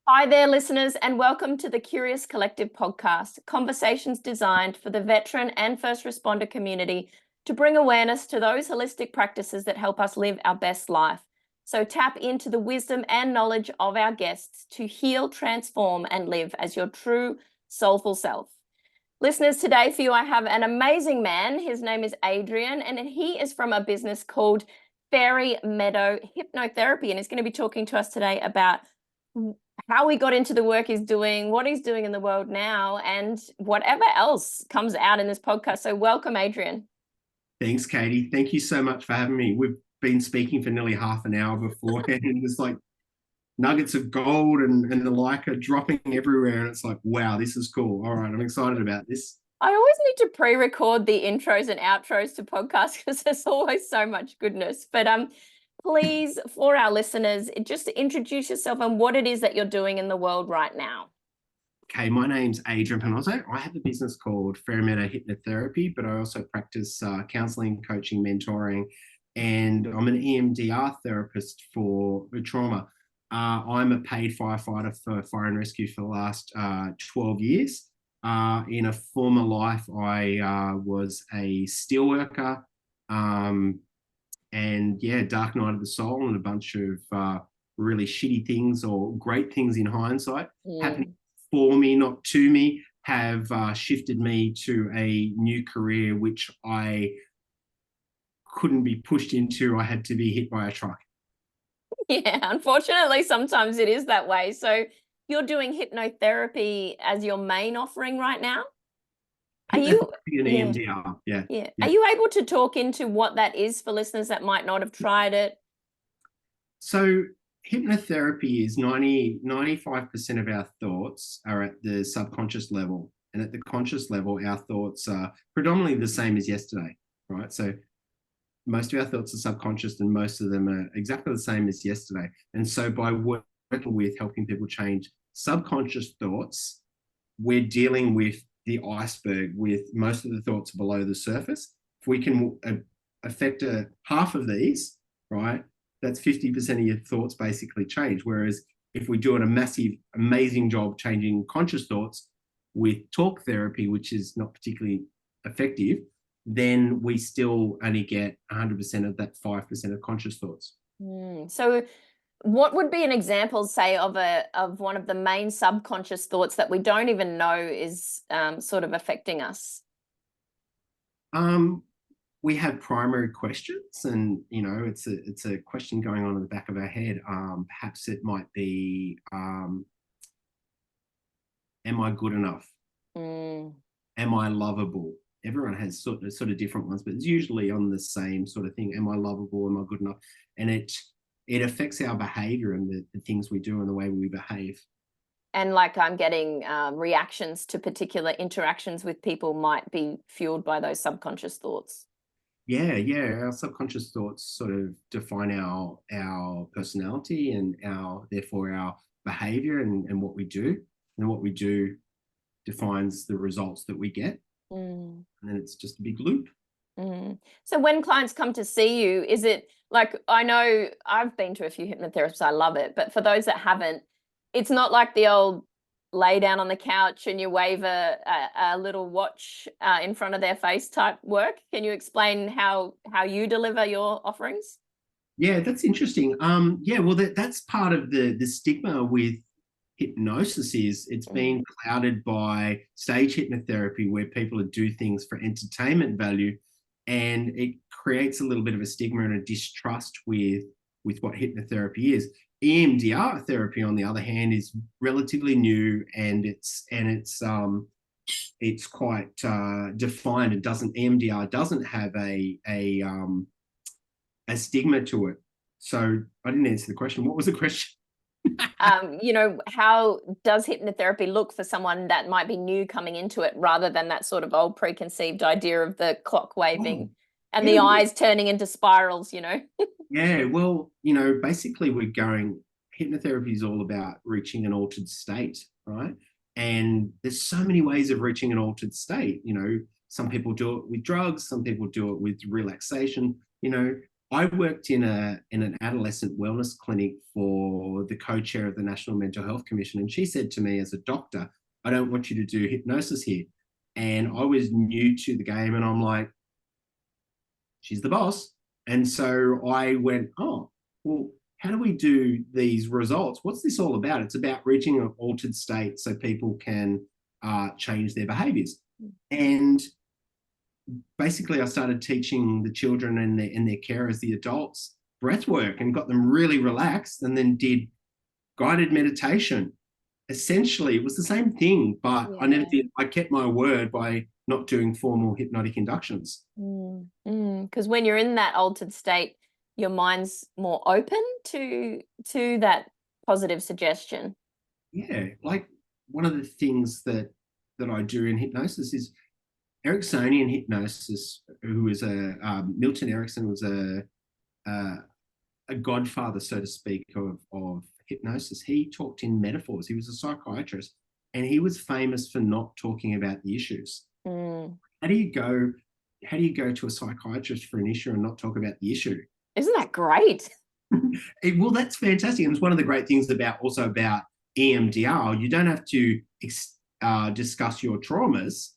Hi there, listeners, and welcome to the Curious Collective podcast, conversations designed for the veteran and first responder community to bring awareness to those holistic practices that help us live our best life. So tap into the wisdom and knowledge of our guests to heal, transform, and live as your true soulful self. Listeners, today for you, I have an amazing man. His name is Adrian, and he is from a business called Fairy Meadow Hypnotherapy, and he's going to be talking to us today about how he got into the work he's doing, what he's doing in the world now, and whatever else comes out in this podcast. So welcome, Adrian. Thanks, Katie. Thank you so much for having me. We've been speaking for nearly half an hour beforehand, and it's like nuggets of gold and the like are dropping everywhere. And it's like, wow, this is cool. All right, I'm excited about this. I always need to pre-record the intros and outros to podcasts because there's always so much goodness. But please, for our listeners, just introduce yourself and what it is that you're doing in the world right now. Okay, my name's Adrian Panozzo. I have a business called Fairy Meadow Hypnotherapy, but I also practice counseling, coaching, mentoring, and I'm an EMDR therapist for trauma. I'm a paid firefighter for fire and rescue for the last 12 years. In a former life, I was a steelworker, and yeah, dark night of the soul and a bunch of really shitty things or great things in hindsight happening for me, not to me, have shifted me to a new career which I couldn't be pushed into. I had to be hit by a truck. Yeah, unfortunately, sometimes it is that way. So you're doing hypnotherapy as your main offering right now? Are you? An EMDR, yeah. Are you able to talk into what that is for listeners that might not have tried it? So hypnotherapy is 95% of our thoughts are at the subconscious level. And at the conscious level, our thoughts are predominantly the same as yesterday, right? So most of our thoughts are subconscious and most of them are exactly the same as yesterday. And so by working with helping people change subconscious thoughts, we're dealing with the iceberg, with most of the thoughts below the surface. If we can affect half of these, right, that's 50% of your thoughts basically change. Whereas if we do a massive, amazing job changing conscious thoughts with talk therapy, which is not particularly effective, then we still only get 100% of that 5% of conscious thoughts. So what would be an example, say, of one of the main subconscious thoughts that we don't even know is sort of affecting us? We have primary questions, and it's a question going on in the back of our head. Perhaps it might be, am I good enough? Am I lovable? Everyone has sort of different ones, but it's usually on the same sort of thing. Am I lovable? Am I good enough? And it affects our behavior and the things we do and the way we behave. And like I'm getting reactions to particular interactions with people might be fueled by those subconscious thoughts. Yeah. Our subconscious thoughts sort of define our personality and therefore our behavior and what we do. And what we do defines the results that we get. And then it's just a big loop. So when clients come to see you, is it like, I know I've been to a few hypnotherapists, I love it, but for those that haven't, it's not like the old lay down on the couch and you wave a little watch in front of their face type work. Can you explain how you deliver your offerings? Yeah, that's interesting. Well, that's part of the stigma with hypnosis is it's been clouded by stage hypnotherapy where people do things for entertainment value, and it creates a little bit of a stigma and a distrust with what hypnotherapy is. EMDR therapy, on the other hand, is relatively new and it's quite defined. EMDR doesn't have a stigma to it. So I didn't answer the question. What was the question? How does hypnotherapy look for someone that might be new coming into it rather than that sort of old preconceived idea of the clock waving and the eyes turning into spirals, Yeah, well, basically hypnotherapy is all about reaching an altered state, right? And there's so many ways of reaching an altered state. Some people do it with drugs, some people do it with relaxation. I worked in an adolescent wellness clinic for the co-chair of the National Mental Health Commission, and she said to me as a doctor, "I don't want you to do hypnosis here." And I was new to the game, and I'm like, "She's the boss." And so I went, "Oh, well, how do we do these results? What's this all about?" It's about reaching an altered state so people can change their behaviors. And basically I started teaching the children and their carers, the adults, breath work, and got them really relaxed, and then did guided meditation. Essentially, it was the same thing, but I kept my word by not doing formal hypnotic inductions. Because when you're in that altered state, your mind's more open to that positive suggestion. Yeah, like one of the things that I do in hypnosis is Ericksonian hypnosis. Who is Milton Erickson was a godfather, so to speak, of hypnosis. He talked in metaphors. He was a psychiatrist, and he was famous for not talking about the issues. How do you go? How do you go to a psychiatrist for an issue and not talk about the issue? Isn't that great? Well, that's fantastic, and it's one of the great things about EMDR. You don't have to discuss your traumas.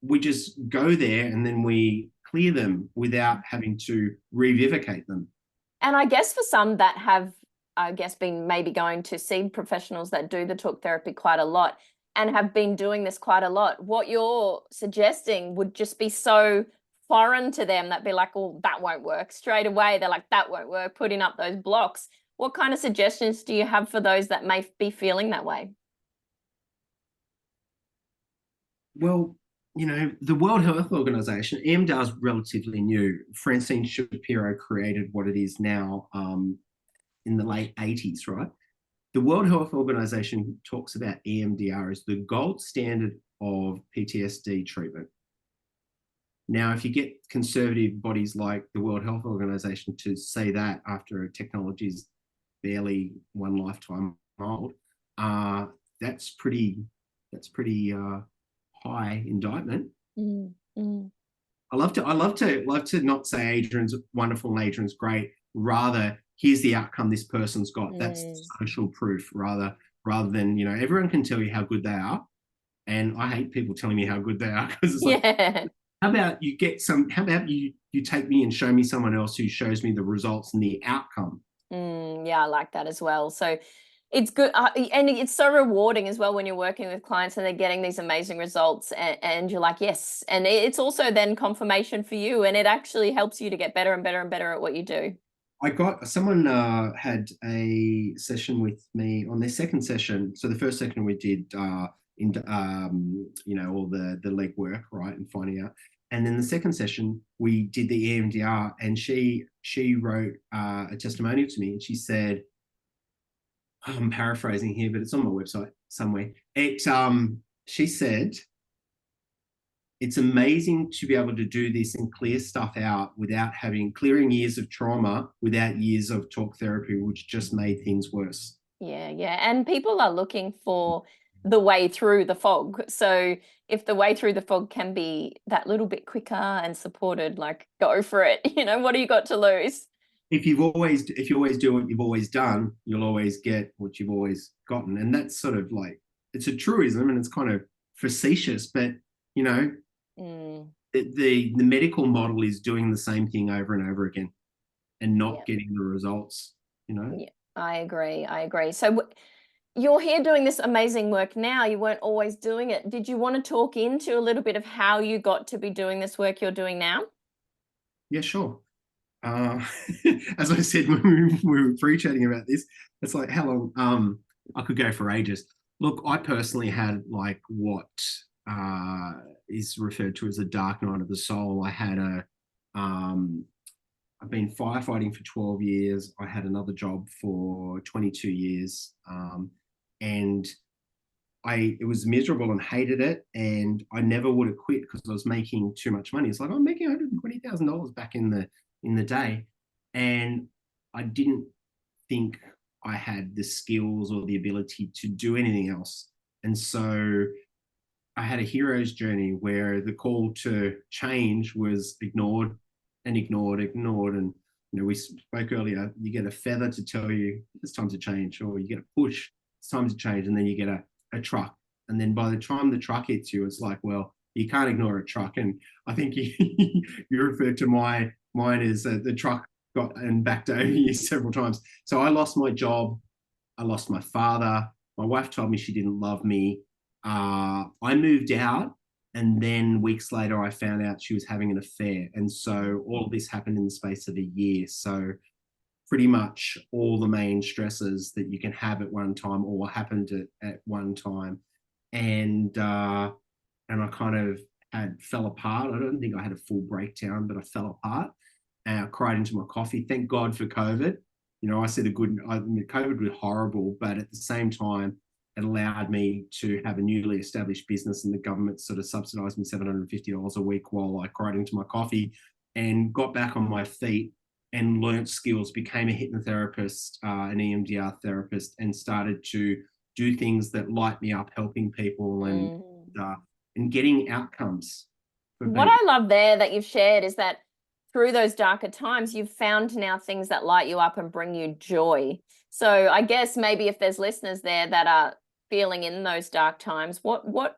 We just go there and then we clear them without having to revivicate them. And I guess for some that have, been maybe going to see professionals that do the talk therapy quite a lot and have been doing this quite a lot, what you're suggesting would just be so foreign to them that be like, "Oh, that won't work." Straight away, they're like, "That won't work," putting up those blocks. What kind of suggestions do you have for those that may be feeling that way? Well, the World Health Organization, EMDR is relatively new. Francine Shapiro created what it is now in the late 80s, right? The World Health Organization talks about EMDR as the gold standard of PTSD treatment. Now, if you get conservative bodies like the World Health Organization to say that after technology is barely one lifetime old, that's pretty high indictment. I love to not say Adrian's wonderful and Adrian's great. Rather, here's the outcome this person's got. That's social proof. Rather than everyone can tell you how good they are, and I hate people telling me how good they are, because it's like, how about you get some? How about you take me and show me someone else who shows me the results and the outcome? Yeah, I like that as well. So it's good, and it's so rewarding as well when you're working with clients and they're getting these amazing results, and you're like, yes. And it's also then confirmation for you, and it actually helps you to get better and better and better at what you do. I got someone had a session with me on their second session. So the first session we did all the leg work, right, and finding out. And then the second session we did the EMDR, and she wrote a testimonial to me, and she said, I'm paraphrasing here, but it's on my website somewhere. She said, "It's amazing to be able to do this and clear stuff out without clearing years of trauma, without years of talk therapy, which just made things worse." Yeah. And people are looking for the way through the fog. So if the way through the fog can be that little bit quicker and supported, like, go for it. What do you got to lose? If you always do what you've always done, you'll always get what you've always gotten. And that's sort of like, it's a truism, and it's kind of facetious, but the medical model is doing the same thing over and over again and not getting the results. Yeah, I agree. So you're here doing this amazing work now. You weren't always doing it. Did you want to talk into a little bit of how you got to be doing this work you're doing now? Yeah, sure. As I said when we were pre-chatting about this, it's like, how long? I could go for ages. Look, I personally had like what is referred to as a dark night of the soul. I've been firefighting for 12 years. I had another job for 22 years. And it was miserable and hated it. And I never would have quit because I was making too much money. It's like, I'm making $120,000 back in the day. And I didn't think I had the skills or the ability to do anything else. And so I had a hero's journey where the call to change was ignored, and ignored. And, we spoke earlier, you get a feather to tell you it's time to change, or you get a push, it's time to change. And then you get a truck. And then by the time the truck hits you, it's like, well, you can't ignore a truck. And I think you referred to mine as the truck got and backed over you several times. So I lost my job. I lost my father. My wife told me she didn't love me. I moved out. And then weeks later, I found out she was having an affair. And so all of this happened in the space of a year. So pretty much all the main stresses that you can have at one time or happened at one time. And I kind of fell apart. I don't think I had a full breakdown, but I fell apart. And I cried into my coffee. Thank God for COVID. I said COVID was horrible, but at the same time, it allowed me to have a newly established business, and the government sort of subsidized me $750 a week while I cried into my coffee, and got back on my feet and learnt skills, became a hypnotherapist, an EMDR therapist, and started to do things that light me up, helping people and getting outcomes. What I love there that you've shared is that through those darker times, you've found now things that light you up and bring you joy. So I guess maybe if there's listeners there that are feeling in those dark times, what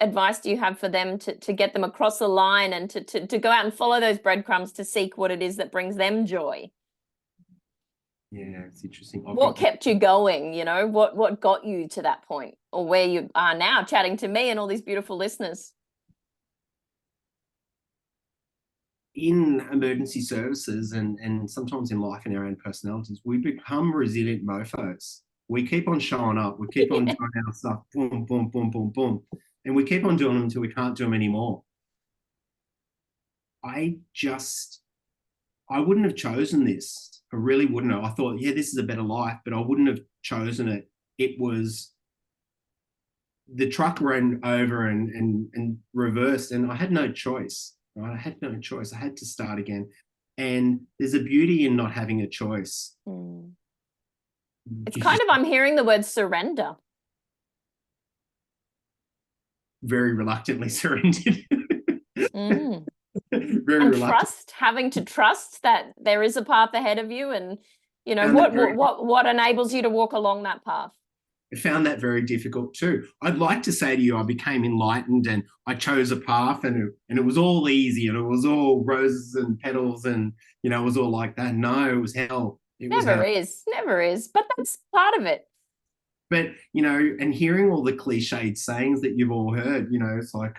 advice do you have for them to get them across the line and to go out and follow those breadcrumbs to seek what it is that brings them joy? Yeah, it's interesting. What kept you going? What got you to that point, or where you are now chatting to me and all these beautiful listeners? In emergency services and sometimes in life in our own personalities, we become resilient mofos. We keep on showing up. We keep on doing our stuff, boom, boom, boom, boom, boom. And we keep on doing them until we can't do them anymore. I wouldn't have chosen this. I really wouldn't have. I thought, yeah, this is a better life, but I wouldn't have chosen it. It was the truck ran over and reversed, and I had no choice. Right? I had no choice. I had to start again. And there's a beauty in not having a choice. It's kind of, I'm hearing the word surrender. Very reluctantly surrendered. Very reluctant. Having to trust that there is a path ahead of you, and what enables you to walk along that path. I found that very difficult too. I'd like to say to you, I became enlightened and I chose a path, and it was all easy, and it was all roses and petals, and it was all like that. No, it was hell. It never is, but that's part of it. But and hearing all the cliched sayings that you've all heard, it's like,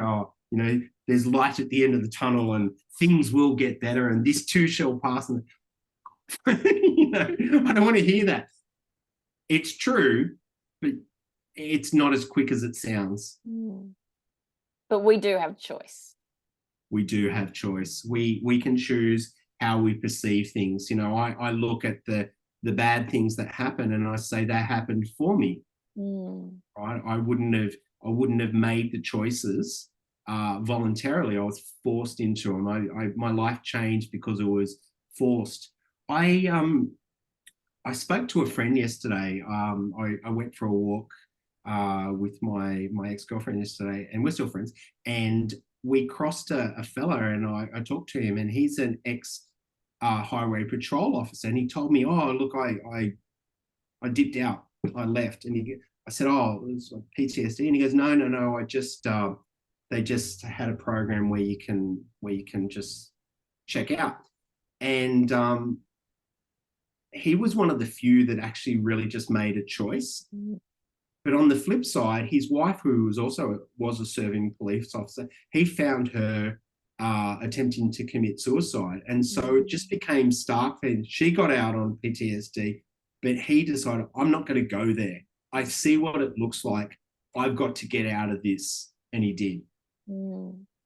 there's light at the end of the tunnel, and things will get better, and this too shall pass. And I don't want to hear that. It's true, but it's not as quick as it sounds. But we do have choice. We do have choice. We can choose how we perceive things. I look at the bad things that happen, and I say that happened for me. Right? I wouldn't have made the choices voluntarily. I was forced into them. My life changed because it was forced. I spoke to a friend yesterday. I went for a walk with my ex-girlfriend yesterday, and we're still friends. And we crossed a fella, and I talked to him, and he's an ex-highway patrol officer. And he told me, oh, look, I dipped out. I left. And I said, oh, it was PTSD. And he goes, no. They just had a program where you can just check out. And he was one of the few that actually really just made a choice. But on the flip side, his wife, who was a serving police officer, he found her attempting to commit suicide. And so it just became stark. And she got out on PTSD, but he decided, I'm not going to go there. I see what it looks like. I've got to get out of this. And he did.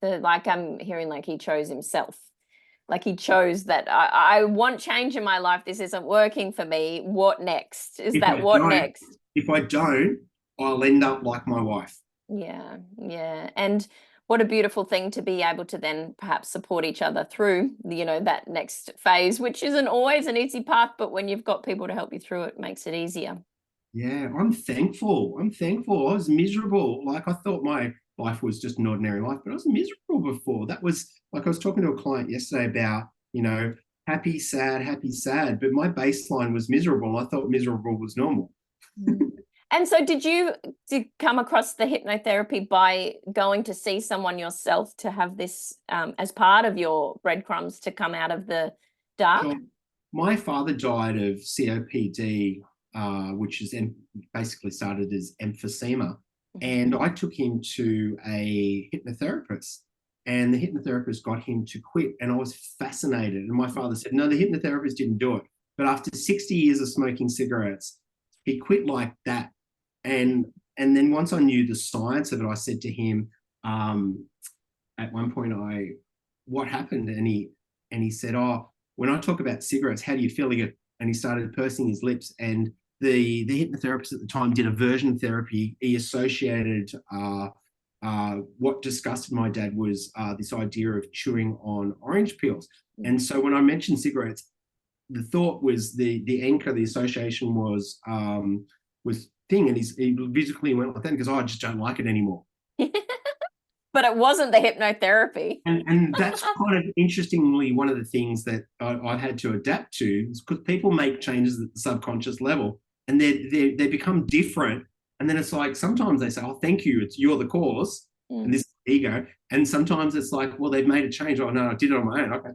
Like I'm hearing like he chose himself. Like he chose that I want change in my life. This isn't working for me. What next? Next? If I don't, I'll end up like my wife. Yeah. And what a beautiful thing to be able to then perhaps support each other through, that next phase, which isn't always an easy path, but when you've got people to help you through it, makes it easier. Yeah, I'm thankful. I was miserable. Like I thought my life was just an ordinary life, but I was miserable before. That was like I was talking to a client yesterday about you know, happy, sad. But my baseline was miserable. I thought miserable was normal. And so did you come across the hypnotherapy by going to see someone yourself to have this as part of your breadcrumbs to come out of the dark? So my father died of COPD, which is basically started as emphysema. And I took him to a hypnotherapist, and the hypnotherapist got him to quit. And I was fascinated. And my father said, no, the hypnotherapist didn't do it. But after 60 years of smoking cigarettes, he quit like that. And then once I knew the science of it, I said to him, at one point, what happened? And he said, oh, when I talk about cigarettes, how do you feel? And he started pursing his lips. And the hypnotherapist at the time did aversion therapy. He associated what disgusted my dad was this idea of chewing on orange peels. And so when I mentioned cigarettes, the thought was the anchor, the association was thing, and he visibly went like that because I just don't like it anymore. But it wasn't the hypnotherapy. And that's kind of interestingly one of the things that I had to adapt to, because people make changes at the subconscious level and they become different. And then it's like, sometimes they say, oh, thank you, you're the cause. And this is ego. And sometimes it's like, well, they've made a change. Oh, no, I did it on my own. Okay.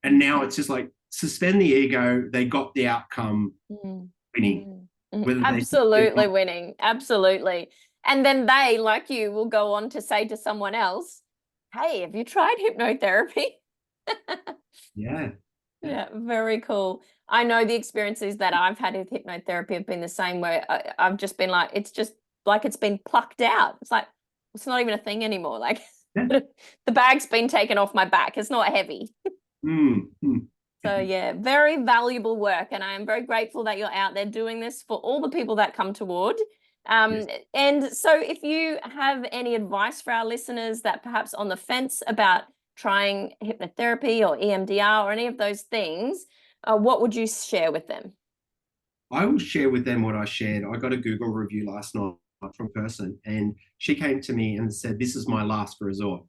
And now it's just like, suspend the ego. They got the outcome winning. Absolutely winning. Absolutely. And then they, like you, will go on to say to someone else, hey, have you tried hypnotherapy? Yeah. Yeah, very cool. I know the experiences that I've had with hypnotherapy have been the same, where I've just been like, it's just like it's been plucked out. It's like, it's not even a thing anymore. Like the bag's been taken off my back. It's not heavy. So yeah, very valuable work. And I am very grateful that you're out there doing this for all the people that come toward. Yes. And so if you have any advice for our listeners that perhaps on the fence about trying hypnotherapy or EMDR or any of those things, what would you share with them? I will share with them what I shared. I got a Google review last night from a person, and she came to me and said, this is my last resort.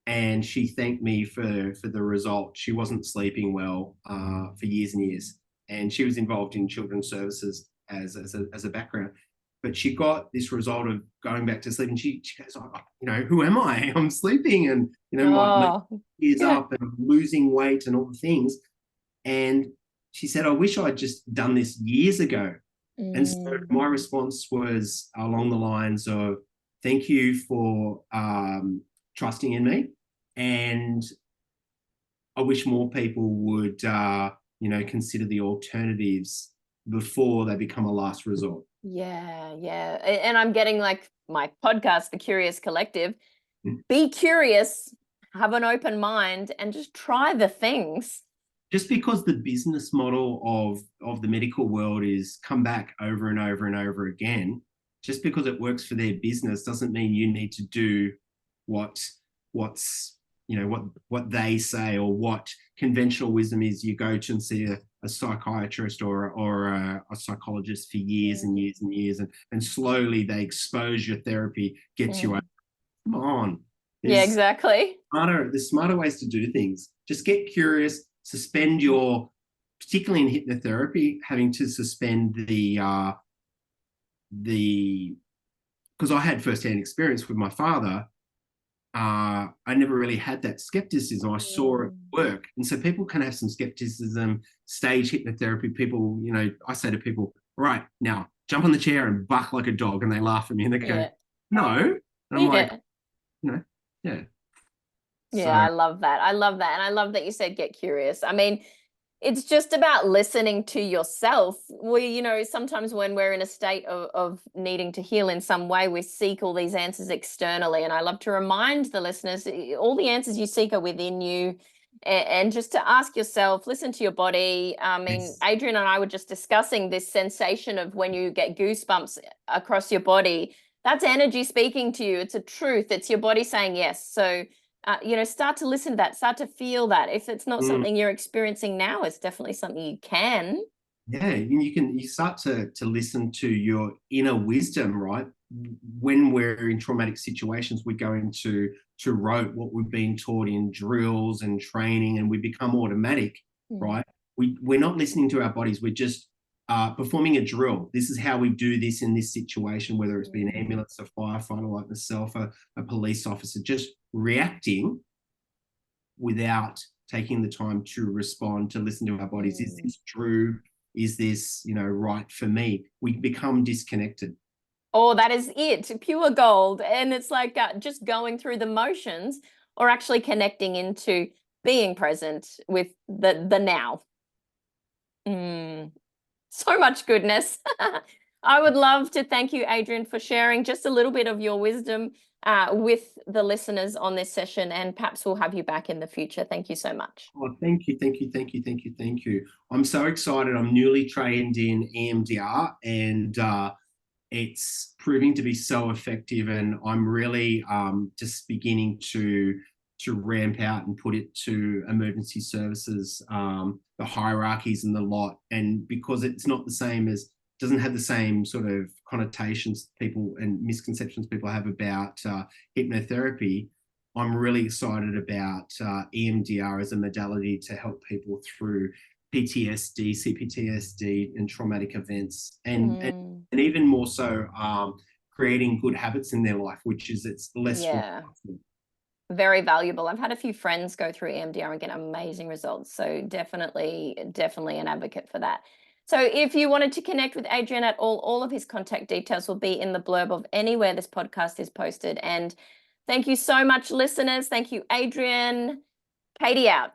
And she thanked me for the result. She wasn't sleeping well for years and years, and she was involved in children's services as a background. But she got this result of going back to sleep, and she goes, oh, who am I? I'm sleeping, and my ears up, and I'm losing weight, and all the things. And she said, I wish I'd just done this years ago. And so my response was along the lines of, thank you for trusting in me, and I wish more people would consider the alternatives before they become a last resort. Yeah. And I'm getting like my podcast, The Curious Collective. Be curious, have an open mind, and just try the things. Just because the business model of the medical world is come back over and over and over again, just because it works for their business doesn't mean you need to do what they say, or what conventional wisdom is. You go to and see a psychiatrist or a psychologist for years and years and years, and slowly they expose your therapy, gets you out. Come on. Yeah, exactly. There's smarter ways to do things. Just get curious, suspend your, particularly in hypnotherapy, having to suspend because I had firsthand experience with my father. I never really had that skepticism. I saw it work. And so people can have some skepticism. Stage hypnotherapy, people, I say to people, right, now jump on the chair and buck like a dog. And they laugh at me and they go, no. And I'm like, yeah. Yeah, I love that. I love that. And I love that you said get curious. I mean, it's just about listening to yourself. Sometimes when we're in a state of needing to heal in some way, we seek all these answers externally. And I love to remind the listeners, all the answers you seek are within you. And just to ask yourself, listen to your body. I mean, Adrian and I were just discussing this sensation of when you get goosebumps across your body. That's energy speaking to you. It's a truth. It's your body saying yes. So start to listen to that, start to feel that. If it's not something you're experiencing now, it's definitely something you can Yeah, you start to listen to your inner wisdom, right? When we're in traumatic situations, we go into to rote what we've been taught in drills and training, and we become automatic, right? We're not listening to our bodies. We're just performing a drill. This is how we do this in this situation, whether it's been an ambulance, a firefighter like myself, a police officer, just reacting without taking the time to respond, to listen to our bodies. Is this true? Is this, right for me? We become disconnected. Oh, that is it, pure gold. And it's like just going through the motions or actually connecting into being present with the now. So much goodness. I would love to thank you, Adrian, for sharing just a little bit of your wisdom with the listeners on this session, and perhaps we'll have you back in the future. Thank you so much. Oh, thank you, thank you, thank you, thank you, thank you. I'm so excited. I'm newly trained in EMDR, and it's proving to be so effective, and I'm really just beginning to ramp out and put it to emergency services, the hierarchies and the lot. And because it's not the same as, doesn't have the same sort of connotations people and misconceptions people have about hypnotherapy, I'm really excited about EMDR as a modality to help people through PTSD, CPTSD, and traumatic events, and even more so, creating good habits in their life, which is it's less. Yeah. Very valuable. I've had a few friends go through EMDR and get amazing results. So definitely an advocate for that. So if you wanted to connect with Adrian at all of his contact details will be in the blurb of anywhere this podcast is posted. And thank you so much, listeners. Thank you, Adrian. Katie out.